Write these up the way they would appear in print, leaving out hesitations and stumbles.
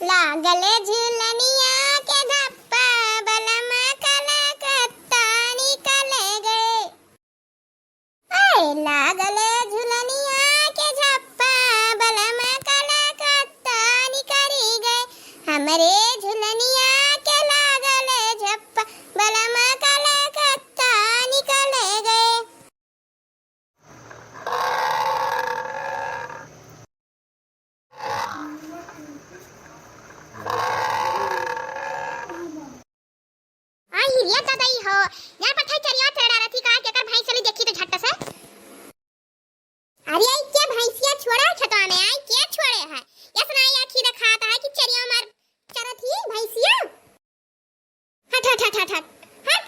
लागले झुलनिया के धप्पा बलमा कलकत्ता निकले गए। लागले झुलनिया के झप्पा बलमा कलकत्ता निकली गए। हमरे झुलनिया के लागले झप्पा बलमा कलकत्ता निकले गए। हिरिया दादाई हो यार पठाई चरिया चढ़ा रही का के कर भैंस चली देखी तो झट से। अरे आई क्या भैंसिया छोड़ा छतवा में आई क्या छोड़े है यसना आखी दिखाता है कि चरिया मार चरत ही भैंसिया। हट हट हट हट हट हट।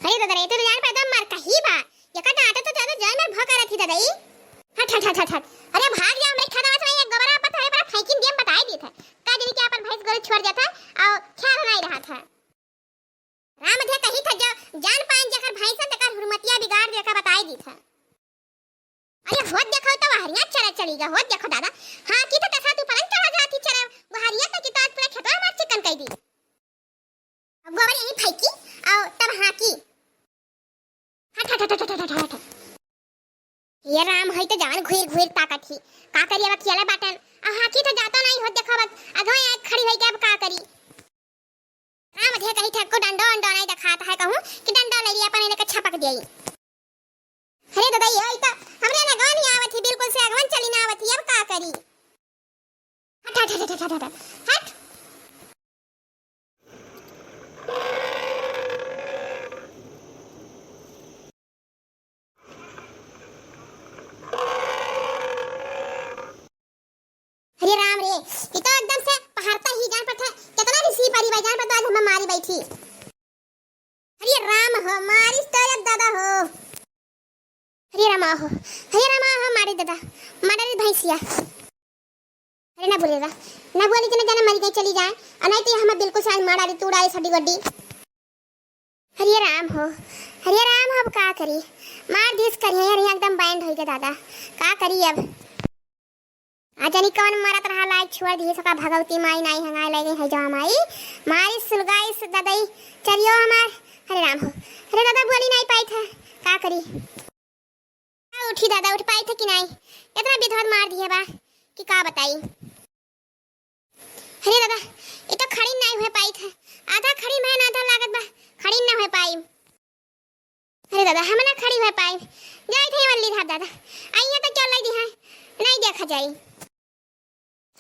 अरे दादा रे तो यार पैदा मार कही बा ये का डाटा तो ज्यादा जान में भगा रही दादाई। हट हट हट हट हट। अरे भाग जा हमरे खाना में ये गोबरा पत्थर है पर फेंकिन दिए बताई दी था का जनी के अपन भैंस गोल छोड़ जाता और ख्याल नहीं रहा था। राम थे कही था जो जान पान जकर भैंस तकर हुरमतिया बिगाड़ दे का बताई दी था। अरे होत देखो तो हरिया चला चलीगा होत देखो दादा। हां की तो तसा तू पलंग चढ़ा जाती चला हरिया तक की तो पूरा खेतवा मार चिकन कह दी अब गोबर यही फेंकी और तब हां की। हट हट हट हट हट हट। ये राम है तो जान घुर घुर ताकत ही का करी अब खेला बाटन आ हाकी तो जाता नहीं हो देखो बस अधो एक खड़ी होई के अब का करी। राम थे कही ठक्को डंडो अंडो नहीं दिखाता है कहूं कि डंडो ले लिया अपन लेके छपक देई। अरे दादा ये तो हमरे ना गांव नहीं आवत ही बिल्कुल से अगवन चली ना आवत ही अब का करी। हट हट हट हट हट हट। अरे राम रे ये तो एकदम से पहाड़ता ही जान पर था कितना ऋषि पारी भाई जान पर तो आज हम मारी बैठी। अरे राम हो मारी तो दादा हो। अरे रामा हो मारी दादा मारी भैंसिया। अरे ना बोलेगा ना बोली कि ना जाना मरी गई चली जाए और नहीं तो हम बिल्कुल से मारा दी तूड़ा सड़ी गड्डी। अरे राम हो अब का करी मार दिस करिए यार एकदम बैंड हो गया दादा का करी अब। आजानी कौन मरत रहा लाइक छोड़ दिए सका भगवती माई नहीं हंगाई लगे है जो माई मारी सुलगाई से दादाई चलियो हमार। अरे राम हो अरे दादा बोली नहीं पाई था का करी उठी दादा उठ पाई थे कि नहीं इतना विधवत मार दिए बा कि का बताई। अरे दादा ये तो खड़ी नहीं हो पाई था आधा खड़ी में आधा लागत बा खड़ी ना हो पाई। अरे दादा हम ना खड़ी हो पाई जाई थे वल्ली धार दादा आइया तो चल दी है नहीं देखा जाई।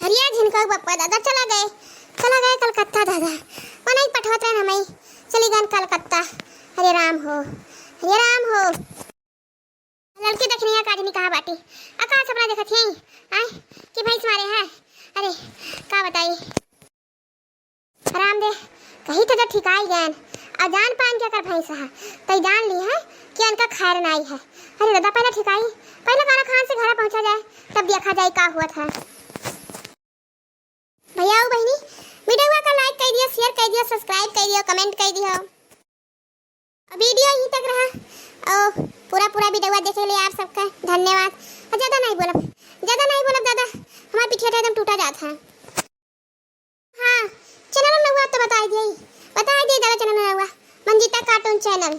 हरिया झिनका पप्पा दादा चला गए कलकत्ता दादा वो नहीं पठवत रहे हमें चली गए कलकत्ता। अरे राम हो लड़की देखने का आदमी कहा बाटी आकाश सपना देखत है आए कि भैंस मारे है। अरे का बताई राम दे कहीं तो ठीक आई गए अजान पान क्या कर भैंस है तो जान ली है कि उनका खैर नहीं है। अरे दादा पहले ठीक आई पहले खाना खान से घर पहुंचा जाए तब देखा जाए का हुआ था। भैया बहनी वीडियो को लाइक कर दियो शेयर कर दियो सब्सक्राइब कर दियो कमेंट कर दियो। वीडियो यहीं तक रहा और पूरा वीडियो देखे लिए आप सबका धन्यवाद। ज्यादा नहीं बोलब दादा हमारा पीछे एकदम टूटा जाता है। हाँ चैनल में हुआ तो बता दिए दादा चैनल में हुआ मंजिता कार्टून चैनल।